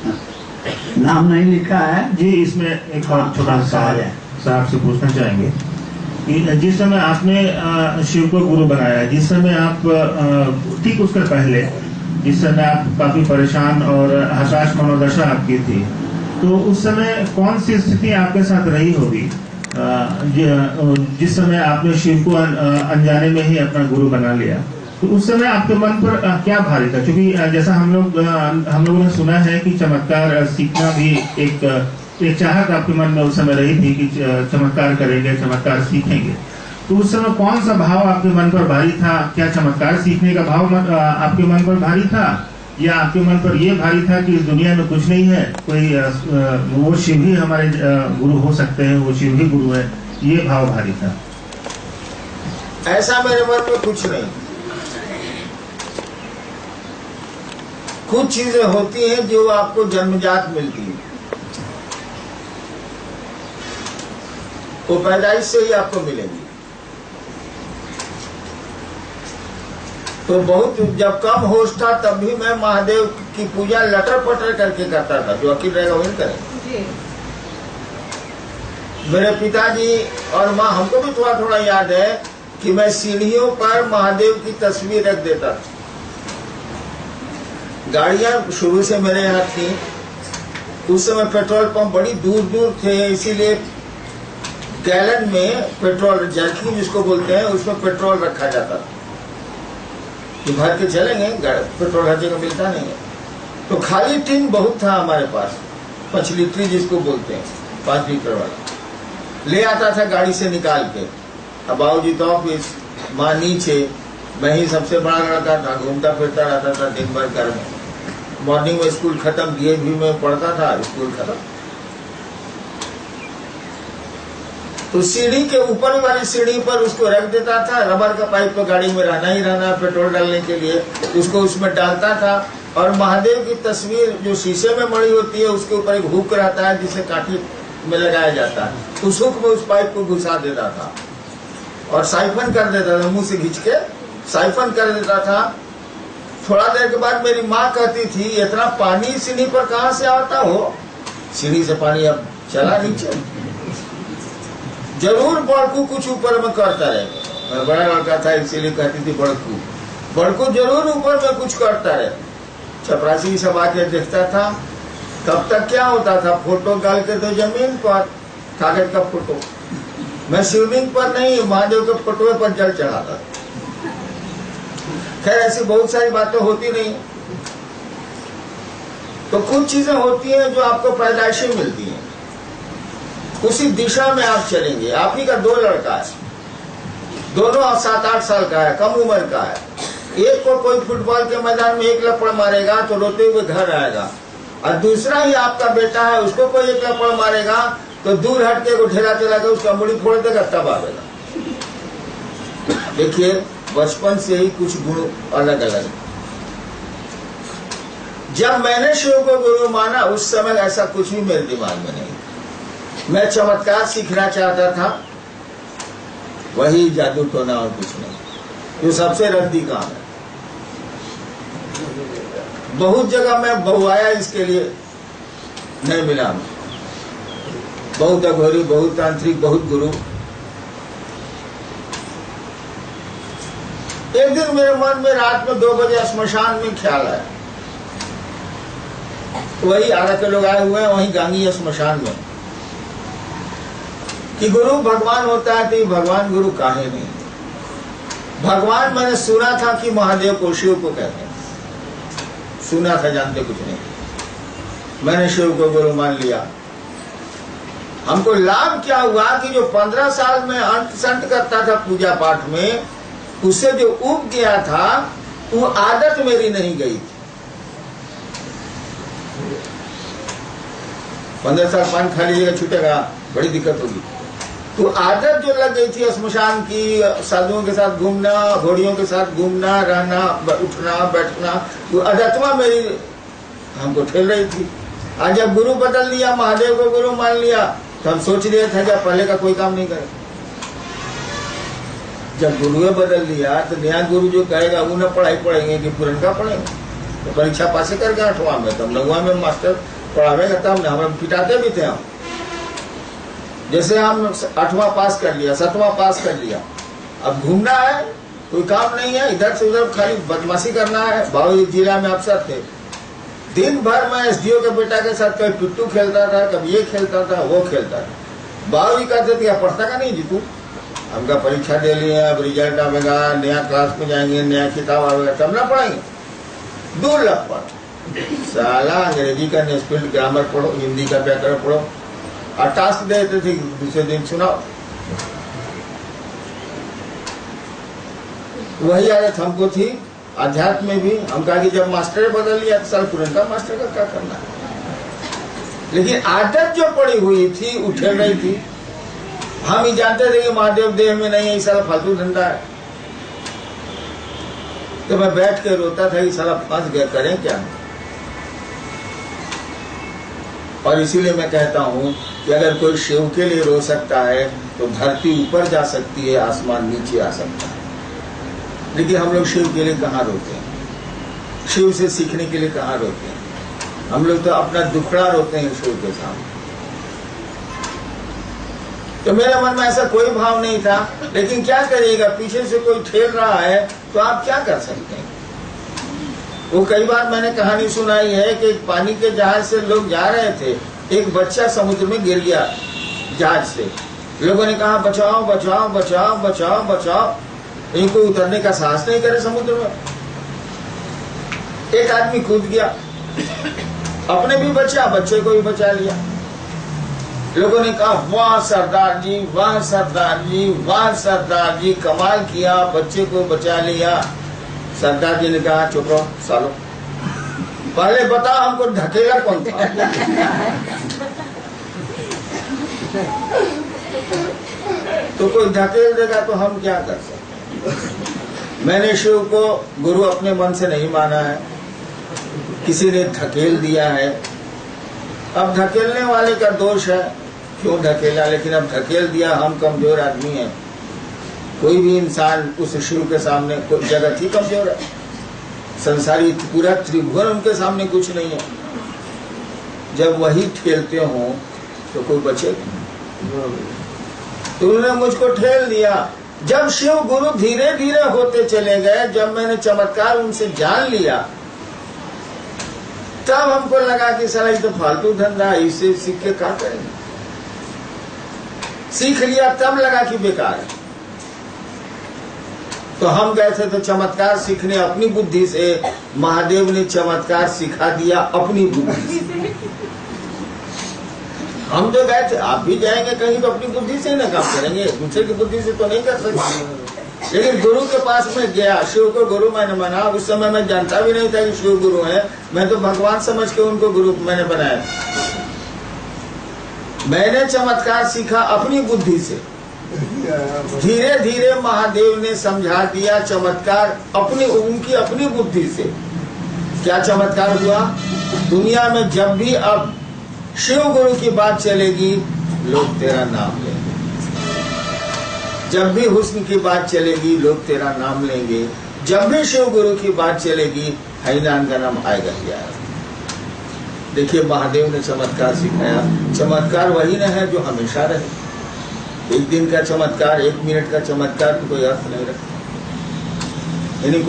नाम नहीं लिखा है जी। इसमें एक और छोटा सा सवाल साहब से पूछना चाहेंगे कि जिस समय आपने शिव को गुरु बनाया, जिस समय आप ठीक उसके पहले जिस समय आप काफी परेशान और हताश मनोदशा आपकी थी, तो उस समय कौन सी स्थिति आपके साथ रही होगी जिस समय आपने शिव को अनजाने में ही अपना गुरु बना लिया? तो उस समय आपके मन पर क्या भारी था? क्योंकि जैसा हम लोगों ने सुना है कि चमत्कार सीखना भी एक चाहत आपके मन में उस समय रही थी कि चमत्कार करेंगे, चमत्कार सीखेंगे। तो उस समय कौन सा भाव आपके मन पर भारी था? क्या चमत्कार सीखने का भाव आपके मन पर भारी था, या आपके मन पर यह भारी था कि इस दुनिया में कुछ नहीं है, कोई वो शिव ही हमारे गुरु हो सकते हैं, वो शिव ही गुरु है, ये भाव भारी था? ऐसा मेरे मन में कुछ नहीं। कुछ चीजें होती हैं जो आपको जन्मजात मिलती है, वो पैदाइश से ही आपको मिलेंगी। तो बहुत जब कम होश था तब भी मैं महादेव की पूजा लटर पटर करके करता था, जो अकील रहेगा वही करें। मेरे पिताजी और माँ, हमको भी थोड़ा थोड़ा याद है कि मैं सीढ़ियों पर महादेव की तस्वीर रख देता था। गाड़ियां शुरू से मेरे यहाँ थी, उस समय पेट्रोल पंप बड़ी दूर दूर थे, इसीलिए गैलन में पेट्रोल, जर्किन जिसको बोलते हैं, उसमें पेट्रोल रखा जाता था कि भर के चलेंगे, पेट्रोल हर जगह मिलता नहीं है। तो खाली टिन बहुत था हमारे पास, 5 लीटर जिसको बोलते हैं, 5 लीटर वाला ले आता था गाड़ी से निकाल के। अब बाबूजी तो ऑफिस, माँ नीचे, मैं ही सबसे बड़ा लड़का था, घूमता फिरता रहता था दिन भर घर में। मॉर्निंग में स्कूल खत्म, डीएवी में पढ़ता था, स्कूल खत्म। तो सीढ़ी के ऊपर वाली सीढ़ी पर उसको रख देता था। रबर का पाइप तो गाड़ी में रहना ही रहना, पेट्रोल डालने के लिए उसको उसमें डालता था। और महादेव की तस्वीर जो शीशे में मड़ी होती है, उसके ऊपर एक हुक रहता है जिसे काठी में लगाया जाता है। उस हुक में उस पाइप को घुसा देता था और साइफन कर देता था, मुंह से खींच के साइफन कर देता था। थोड़ा देर के बाद मेरी माँ कहती थी, इतना पानी सीढ़ी पर कहाँ से आता हो? सीढ़ी से पानी अब चला नीचे। जरूर बड़कू कुछ ऊपर में करता रहे। मैं बड़ा लड़का था इसीलिए कहती थी बड़कू जरूर ऊपर में कुछ करता रहे। चपरासी सब आके देखता था। तब तक क्या होता था, फोटो डाल के तो जमीन पर कागज का फोटो, मैं शिवलिंग पर नहीं, महादेव के फोटो पर जल चढ़ाता। खैर ऐसी बहुत सारी बातें होती नहीं। तो कुछ चीजें होती हैं जो आपको पैदाइशी मिलती हैं, उसी दिशा में आप चलेंगे। आप ही का 2 लड़का है, दोनों 7-8 साल का है, कम उम्र का है। एक को कोई फुटबॉल के मैदान में एक लपड़ मारेगा तो रोते हुए घर आएगा, और दूसरा ही आपका बेटा है, उसको कोई एक लपड़ मारेगा तो दूर हट के ढेला चला के उसका मुड़ी फोड़ देगा, तब आवेगा। देखिए, बचपन से ही कुछ गुण अलग अलग। जब मैंने शिव को गुरु माना, उस समय ऐसा कुछ भी मेरे दिमाग में नहीं। मैं चमत्कार सीखना चाहता था, वही जादू टोना और कुछ नहीं। ये सबसे रद्दी काम है। बहुत जगह मैं बहुआया, इसके लिए नहीं मिला। बहुत अघोरी, बहुत तांत्रिक, बहुत गुरु। एक दिन मेरे मन में रात में 2 बजे श्मशान में ख्याल आया। वही आरा के लोग आए हुए हैं, वही गांगी है श्मशान में, कि गुरु भगवान होता है, तो भगवान गुरु काहे नहीं? भगवान मैंने सुना था कि महादेव को, शिव को कहते हैं, सुना था, जानते कुछ नहीं। मैंने शिव को गुरु मान लिया। हमको लाभ क्या हुआ कि जो 15 साल में अंत संत करता था पूजा पाठ में, उससे जो उब गया था, वो आदत मेरी नहीं गई थी। 15 साल पान खा लीजिएगा, छूटेगा, बड़ी दिक्कत होगी। तो आदत जो लग गई थी स्मशान की, साधुओं के साथ घूमना, घोड़ियों के साथ घूमना, रहना, उठना बैठना, वो आदतवा मेरी हमको ठेल रही थी। आज जब गुरु बदल लिया, महादेव को गुरु मान लिया, तो हम सोच रहे थे कि पहले का कोई काम नहीं करे। जब गुरु बदल लिया तो नया गुरु जो कहेगा वो न पढ़ाई पढ़ेंगे कि पुरनका पढ़ेंगे। तो परीक्षा पास कर गया 8वां में, तब 9वां में मास्टर पढ़ावेगा तब हमें पिटाते भी थे हम। जैसे हम 8वां पास कर लिया, 7वां पास कर लिया, अब घूमना है, कोई काम नहीं है, इधर से उधर खाली बदमाशी करना है। भाव जिला में अफसर थे, दिन भर मैं एसडीओ के बेटा के साथ कभी पिट्टू खेलता था, कभी ये खेलता था, वो खेलता था। बाबू जी कहते थे पढ़ता का नहीं जीतू, हमका परीक्षा दे लिया, अब रिजल्ट आवेगा, नया क्लास में जाएंगे, नया किताब आवेगा, तब ना पढ़ेंगे। 2 लाख पढ़ साला अंग्रेजी का नेस्पिल्ड ग्रामर पढ़ो, हिंदी का व्याकरण पढ़ो, और टास्क देते थे दूसरे दिन सुनाओ। वही आदत हमको थी अध्यात्म में भी। हम कहा कि जब मास्टर बदल लिया तो साल पुरनका मास्टर का क्या करना है, लेकिन आदत जो पड़ी हुई थी उठे रही थी। हम ही जानते थे कि महादेव देह में नहीं है, इस साल फालतू धंधा है। तो मैं बैठ के रोता था कि साला फंस गया, करें क्या। और इसीलिए मैं कहता हूं कि अगर कोई शिव के लिए रो सकता है तो धरती ऊपर जा सकती है, आसमान नीचे आ सकता है। लेकिन हम लोग शिव के लिए कहाँ रोते हैं, शिव से सीखने के लिए कहाँ रोते हैं। हम लोग तो अपना दुखड़ा रोते हैं शिव के सामने। तो मेरे मन में ऐसा कोई भाव नहीं था, लेकिन क्या करिएगा, पीछे से कोई ठेल रहा है तो आप क्या कर सकते हैं। वो कई बार मैंने कहानी सुनाई है कि पानी के जहाज से लोग जा रहे थे, एक बच्चा समुद्र में गिर गया जहाज से। लोगों ने कहा बचाओ बचाओ बचाओ बचाओ बचाओ, इनको उतरने का साहस नहीं करे समुद्र में। एक आदमी कूद गया, अपने भी बचा, बच्चे को भी बचा लिया। लोगों ने कहा वाह सरदार जी, वाह सरदार जी, वाह सरदार जी, कमाल किया, बच्चे को बचा लिया। सरदार जी ने कहा चुप रहो सालो, पहले बता हमको ढकेला कौन था। तो कोई ढकेल देगा तो हम क्या कर सकते। मैंने शिव को गुरु अपने मन से नहीं माना है, किसी ने ढकेल दिया है। अब ढकेलने वाले का दोष है, क्यों ढकेला, लेकिन अब ढकेल दिया, हम कमजोर आदमी हैं। कोई भी इंसान उस शिव के सामने कोई जगत ही कमजोर है। संसारी पूरा त्रिभुवन उनके सामने कुछ नहीं है। जब वही ठेलते हो तो कोई बचेगा। तो उन्होंने मुझको ठेल दिया। जब शिव गुरु धीरे धीरे होते चले गए, जब मैंने चमत्कार उनसे जान लिया, तब हमको लगा कि साला ये तो फालतू धंधा है, इसे सीख के क्या करेंगे। सीख लिया तब लगा कि बेकार है। तो हम गए थे तो चमत्कार सीखने अपनी बुद्धि से, महादेव ने चमत्कार सिखा दिया अपनी बुद्धि से। हम जो गए थे, आप भी जाएंगे कहीं तो अपनी बुद्धि से ना काम करेंगे, दूसरे की बुद्धि से तो नहीं कर सकते। लेकिन गुरु के पास में गया, शिव को गुरु मैंने माना। उस समय मैं जानता भी नहीं था कि शिव गुरु है, मैं तो भगवान समझ के उनको गुरु मैंने बनाया। मैंने चमत्कार सीखा अपनी बुद्धि से। धीरे धीरे महादेव ने समझा दिया चमत्कार अपनी, उनकी अपनी बुद्धि से। क्या चमत्कार हुआ, दुनिया में जब भी अब शिव गुरु की बात चलेगी, लोग तेरा नाम लेंगे। जब भी हुस्न की बात चलेगी, लोग तेरा नाम लेंगे। जब भी शिव गुरु की बात चलेगी, हरिनाम का नाम आएगा ही आएगा। देखिए महादेव ने चमत्कार सिखाया। चमत्कार वही न है जो हमेशा रहे। एक दिन का चमत्कार, 1 मिनट का चमत्कार तो कोई अर्थ नहीं रखता।